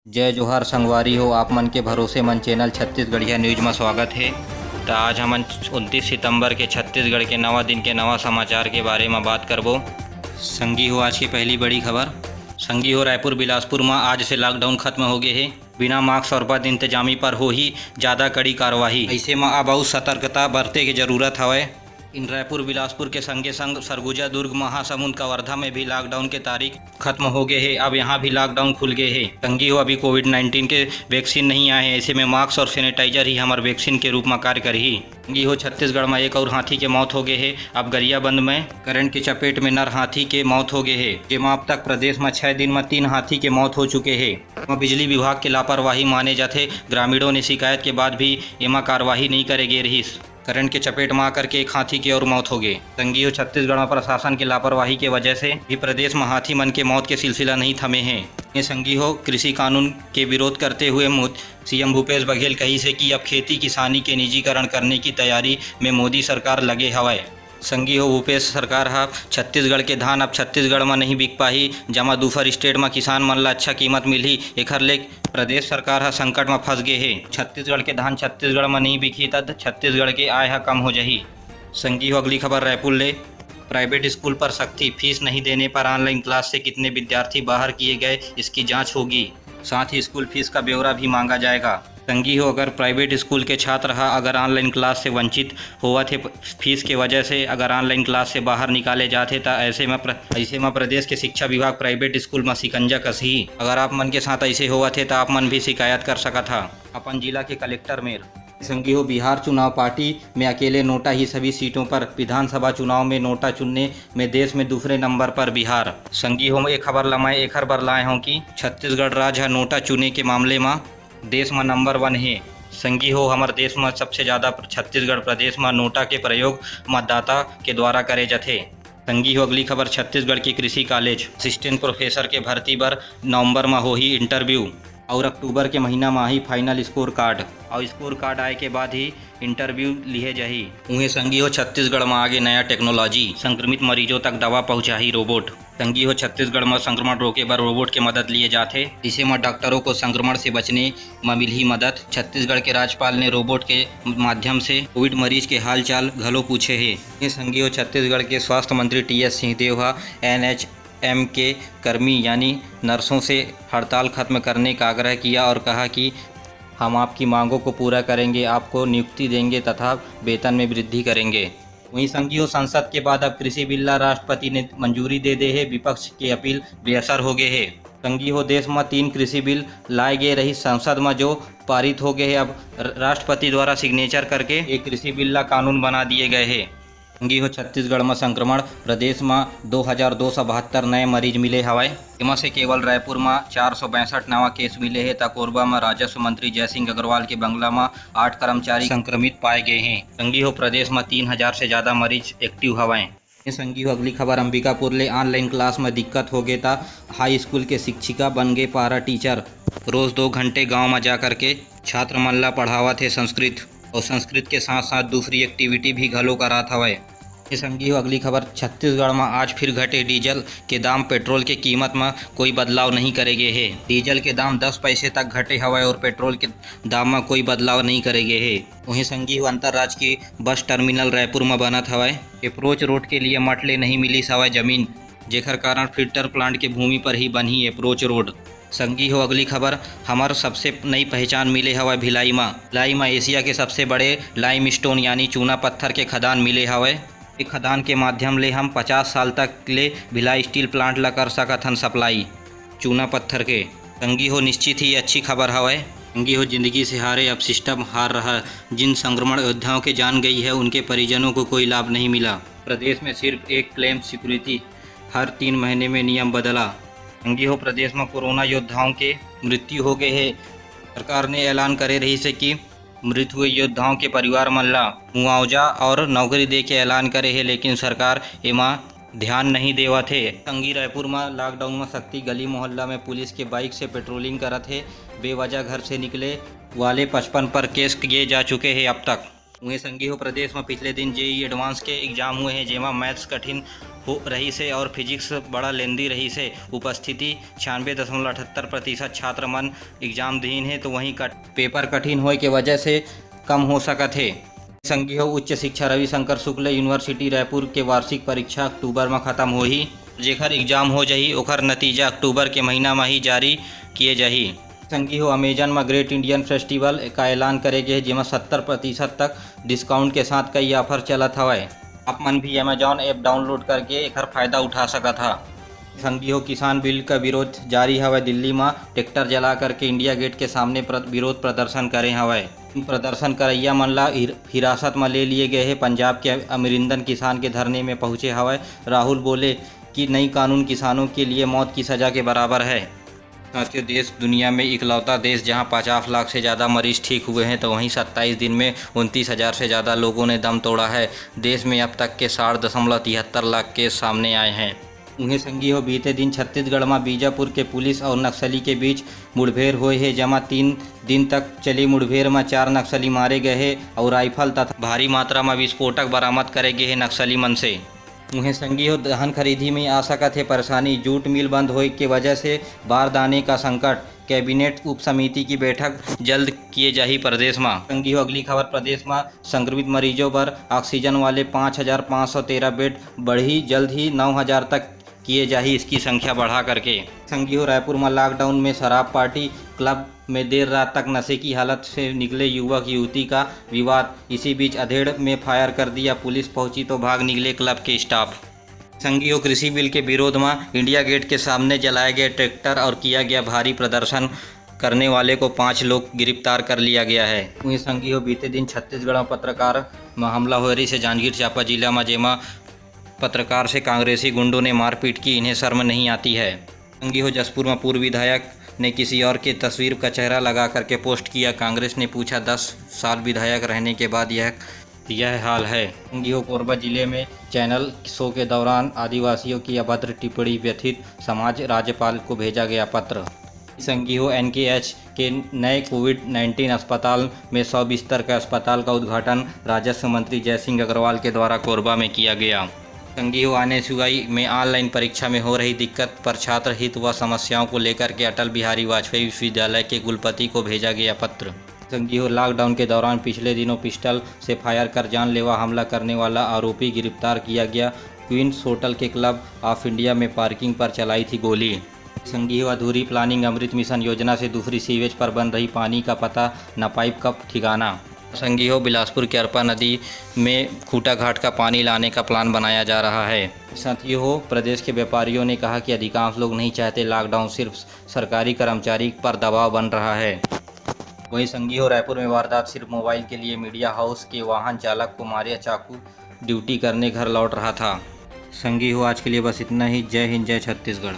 जय जोहार संगवारी हो। आप मन के भरोसेमंद चैनल छत्तीसगढ़िया न्यूज में स्वागत है। तो आज हम 29 सितंबर के छत्तीसगढ़ के नवा दिन के नवा समाचार के बारे में बात करबो। संगी हो आज की पहली बड़ी खबर। संगी हो रायपुर बिलासपुर में आज से लॉकडाउन खत्म हो गए है। बिना मास्क और बद इंतजामी पर हो ही ज़्यादा कड़ी कार्रवाई। ऐसे में अब बहुत सतर्कता बरते की जरूरत है। इन रायपुर बिलासपुर के संगे संग सरगुजा, दुर्ग, महासमुंद, कवर्धा में भी लॉकडाउन के तारीख खत्म हो गए हैं। अब यहाँ भी लॉकडाउन खुल गए हैं। संगी हो अभी कोविड-19 के वैक्सीन नहीं आए हैं। ऐसे में मास्क और सैनिटाइजर ही हमारे वैक्सीन के रूप में कार्य कर ही। संगी हो छत्तीसगढ़ में एक और हाथी के मौत हो गए है। अब गरियाबंद में करंट की चपेट में नर हाथी के मौत हो गए है। जिसमें अब तक प्रदेश में 6 दिन में 3 हाथी के मौत हो चुके हैं। बिजली विभाग के लापरवाही माने जाते। ग्रामीणों ने शिकायत के बाद भी एमा कार्रवाई नहीं करेगी रही। करंट के चपेट में आकर के एक हाथी की और मौत हो गई। संगी हो छत्तीसगढ़ में प्रशासन की लापरवाही के वजह से भी प्रदेश में हाथी मन के मौत के सिलसिला नहीं थमे हैं। ये संगी हो कृषि कानून के विरोध करते हुए सीएम भूपेश बघेल कही से कि अब खेती किसानी के निजीकरण करने की तैयारी में मोदी सरकार लगे हवाए। संगी हो भूपेश सरकार हा छत्तीसगढ़ के धान अब छत्तीसगढ़ में नहीं बिक पाही। जमा दूसर स्टेट में किसान मन ला अच्छा कीमत मिली। एखर ले प्रदेश सरकार हा संकट में फंस गए है। छत्तीसगढ़ के धान छत्तीसगढ़ में नहीं बिकी तद छत्तीसगढ़ के आय हा कम हो जाही। संगी हो अगली खबर रायपुर ले। प्राइवेट स्कूल पर सख्ती। फीस नहीं देने पर ऑनलाइन क्लास से कितने विद्यार्थी बाहर किए गए, इसकी जाँच होगी। साथ ही स्कूल फीस का ब्यौरा भी मांगा जाएगा। संगी हो अगर प्राइवेट स्कूल के छात्र अगर ऑनलाइन क्लास से वंचित हुआ थे फीस के वजह से अगर ऑनलाइन क्लास से बाहर निकाले जाते तो ऐसे में प्रदेश के शिक्षा विभाग प्राइवेट स्कूल में शिकंजा कसी। अगर आप मन के साथ ऐसे हुआ थे तो आप मन भी शिकायत कर सका था अपन जिला के कलेक्टर में। संगी हो बिहार चुनाव पार्टी में अकेले नोटा ही सभी सीटों पर। विधानसभा चुनाव में नोटा चुनने में देश में दूसरे नंबर पर बिहार। संगी हो एक खबर लमाए एक खबर लाए हों कि छत्तीसगढ़ राज्य नोटा चुने के मामले में देश में नंबर 1 है। संगी हो हमारे देश में सबसे ज़्यादा छत्तीसगढ़ प्रदेश में नोटा के प्रयोग मतदाता के द्वारा करे जाते। संगी हो अगली खबर छत्तीसगढ़ की कृषि कॉलेज असिस्टेंट प्रोफेसर के भर्ती पर नवंबर में हो ही इंटरव्यू और अक्टूबर के महीना में ही फाइनल स्कोर कार्ड और स्कोर कार्ड आए के बाद ही इंटरव्यू लिए जाही। उन्हें संगी हो छत्तीसगढ़ में आगे नया टेक्नोलॉजी संक्रमित मरीजों तक दवा पहुँचाही रोबोट। संगी हो छत्तीसगढ़ में संक्रमण रोके पर रोबोट के मदद लिए जाते। जिसे में डॉक्टरों को संक्रमण से बचने में मिली मदद। छत्तीसगढ़ के राज्यपाल ने रोबोट के माध्यम से कोविड मरीज के हाल चाल घलो पूछे है। ये संगी हो छत्तीसगढ़ के स्वास्थ्य मंत्री टी.एस. सिंहदेव NHM के कर्मी यानी नर्सों से हड़ताल खत्म करने का आग्रह किया और कहा कि हम आपकी मांगों को पूरा करेंगे, आपको नियुक्ति देंगे तथा वेतन में वृद्धि करेंगे। वहीं संगी हो संसद के बाद अब कृषि बिल राष्ट्रपति ने मंजूरी दे दे है। विपक्ष की अपील बेअसर हो गए है। संगी हो देश में 3 कृषि बिल लाए गए रही संसद में जो पारित हो गए हैं। अब राष्ट्रपति द्वारा सिग्नेचर करके एक कृषि बिल ला कानून बना दिए गए हैं। संगी हो छत्तीसगढ़ में संक्रमण प्रदेश में 2272 नए मरीज मिले हवाए। इनमें से केवल रायपुर में 462 नवा केस मिले हैं। कोरबा में राजस्व मंत्री जयसिंह अग्रवाल के बंगला में 8 कर्मचारी संक्रमित पाए गए हैं। संगी हो प्रदेश में 3000 से ज़्यादा मरीज एक्टिव हवाएं। संगी हो अगली खबर अंबिकापुर ले। ऑनलाइन क्लास में दिक्कत हो गई था। हाई स्कूल के शिक्षिका बन गए पारा टीचर। रोज़ 2 घंटे गाँव में जा कर के छात्र मन ला पढ़ावा थे संस्कृत और संस्कृत के साथ साथ दूसरी एक्टिविटी भी घलो करा था। ये संगी हो अगली खबर छत्तीसगढ़ में आज फिर घटे डीजल के दाम। पेट्रोल के कीमत में कोई बदलाव नहीं करेगे है। डीजल के दाम 10 पैसे तक घटे हवाए और पेट्रोल के दाम में कोई बदलाव नहीं करेगे है। वहीं संगी हो अंतर्राज्यीय बस टर्मिनल रायपुर में बनत हवाए। अप्रोच रोड के लिए मटले नहीं मिली सवाए जमीन, जेकर कारण फिल्टर प्लांट के भूमि पर ही बनी अप्रोच रोड। संगी हो अगली खबर हमार सबसे नई पहचान मिले हवा भिलाई में एशिया के सबसे बड़े लाइम स्टोन यानी चूना पत्थर के खदान मिले हवे। एक खदान के माध्यम ले हम 50 साल तक ले भिलाई स्टील प्लांट ला कर सकत हन सप्लाई चूना पत्थर के। संगी हो निश्चित ही अच्छी खबर हवे। संगी हो जिंदगी से हारे अब सिस्टम हार रहा। जिन संक्रमण योद्धाओं के जान गई है उनके परिजनों को कोई लाभ नहीं मिला। प्रदेश में सिर्फ एक क्लेम सिक्योरिटी हर 3 महीने में नियम बदला। संगी हो प्रदेश में कोरोना योद्धाओं के मृत्यु हो गए है। सरकार ने ऐलान करे रही से कि मृत हुए योद्धाओं के परिवार मन ला मुआवजा और नौकरी दे के ऐलान करे है, लेकिन सरकार एमा ध्यान नहीं देवा थे। संगी रायपुर में लॉकडाउन में सख्ती। गली मोहल्ला में पुलिस के बाइक से पेट्रोलिंग करत है। बेवजह घर से निकले वाले 55 पर केस किए जा चुके हैं अब तक। वहीं संगी हो प्रदेश में पिछले दिन जेई एडवांस के एग्जाम हुए हैं, जेमा मैथ्स कठिन हो रही से और फिजिक्स बड़ा लेंदी रही से। उपस्थिति 96.78% छात्र मन एग्जाम दीन है, तो वहीं पेपर कठिन होए के वजह से कम हो सकत है। संगी हो उच्च शिक्षा रविशंकर शुक्ल यूनिवर्सिटी रायपुर के वार्षिक परीक्षा अक्टूबर में खत्म होही, जेकर एग्जाम हो जाही ओकर नतीजा अक्टूबर के महीना में ही जारी किए जाही। संगी हो अमेजन में ग्रेट इंडियन फेस्टिवल का ऐलान करे गए, जिसमें 70% तक डिस्काउंट के साथ कई ऑफर चलत हवय। आप मन भी अमेजॉन ऐप डाउनलोड करके एकर फायदा उठा सकत हा। संगी हो किसान बिल का विरोध जारी हवय, दिल्ली में ट्रैक्टर जला करके इंडिया गेट के सामने विरोध प्रदर्शन करे हवय। प्रदर्शन करैया मन ला हिरासत में ले लिए गए हैं। पंजाब के अमरिंदर किसान के धरने में पहुंचे हवय। राहुल बोले कि नई कानून किसानों के लिए मौत की सजा के बराबर है। साथियों, देश दुनिया में इकलौता देश जहां 50 लाख से ज़्यादा मरीज ठीक हुए हैं, तो वहीं 27 दिन में 29,000 से ज़्यादा लोगों ने दम तोड़ा है। देश में अब तक के 60.73 लाख केस सामने आए हैं। उन्हें संगी हो बीते दिन छत्तीसगढ़ में बीजापुर के पुलिस और नक्सली के बीच मुठभेड़ हुए है, जहाँ 3 दिन तक चली मुठभेड़ में 4 नक्सली मारे गए हैं और राइफल तथा भारी मात्रा में विस्फोटक बरामद करे गए हैं नक्सली मन से। उन्हें संगी हो धान खरीदी में आ सकत है परेशानी, जूट मिल बंद होने की वजह से बारदाने का संकट। कैबिनेट उप समिति की बैठक जल्द किए जाही प्रदेश में। संगी हो अगली खबर, प्रदेश में संक्रमित मरीजों पर ऑक्सीजन वाले 5,513 बेड बढ़ी, जल्द ही 9,000 तक किए जाही इसकी संख्या बढ़ा करके। संगी हो रायपुर में लॉकडाउन में शराब पार्टी क्लब में देर रात तक नशे की हालत से निकले युवक युवती का विवाद, इसी बीच अधेड़ में फायर कर दिया, पुलिस पहुंची तो भाग निकले क्लब के स्टाफ। संगी हो कृषि बिल के विरोध में इंडिया गेट के सामने जलाए गए ट्रैक्टर और किया गया भारी प्रदर्शन करने वाले को 5 लोग गिरफ्तार कर लिया गया है। वहीं संगी हो बीते दिन छत्तीसगढ़ में पत्रकार में हमला हो रही से जांजगीर चांपा जिला में, जेमा पत्रकार से कांग्रेसी गुंडों ने मारपीट की, इन्हें शर्म नहीं आती है। संगी हो जसपुर में पूर्व विधायक ने किसी और की तस्वीर का चेहरा लगा करके पोस्ट किया। कांग्रेस ने पूछा 10 साल विधायक रहने के बाद यह हाल है। संगी हो कोरबा जिले में चैनल शो के दौरान आदिवासियों की अभद्र टिप्पणी, व्यथित समाज राज्यपाल को भेजा गया पत्र। संगी हो NKH के नए कोविड-19 अस्पताल में 100 बिस्तर का अस्पताल का उद्घाटन राजस्व मंत्री जय सिंह अग्रवाल के द्वारा कोरबा में किया गया। संगी हो NSUI में ऑनलाइन परीक्षा में हो रही दिक्कत पर छात्र हित व समस्याओं को लेकर के अटल बिहारी वाजपेयी विश्वविद्यालय के कुलपति को भेजा गया पत्र। संगी हो लॉकडाउन के दौरान पिछले दिनों पिस्टल से फायर कर जानलेवा हमला करने वाला आरोपी गिरफ्तार किया गया। क्वींस होटल के क्लब ऑफ इंडिया में पार्किंग पर चलाई थी गोली। संगी हो अधूरी प्लानिंग, अमृत मिशन योजना से दूसरी सीवेज पर बन रही पानी का पता न, पाइप का ठिकाना। संगी हो बिलासपुर के अरपा नदी में खूटा घाट का पानी लाने का प्लान बनाया जा रहा है। साथियों हो प्रदेश के व्यापारियों ने कहा कि अधिकांश लोग नहीं चाहते लॉकडाउन, सिर्फ सरकारी कर्मचारी पर दबाव बन रहा है। वहीं संगी हो रायपुर में वारदात सिर्फ मोबाइल के लिए, मीडिया हाउस के वाहन चालक को मारे चाकू, ड्यूटी करने घर लौट रहा था। संगी हो आज के लिए बस इतना ही। जय हिंद, जय छत्तीसगढ़।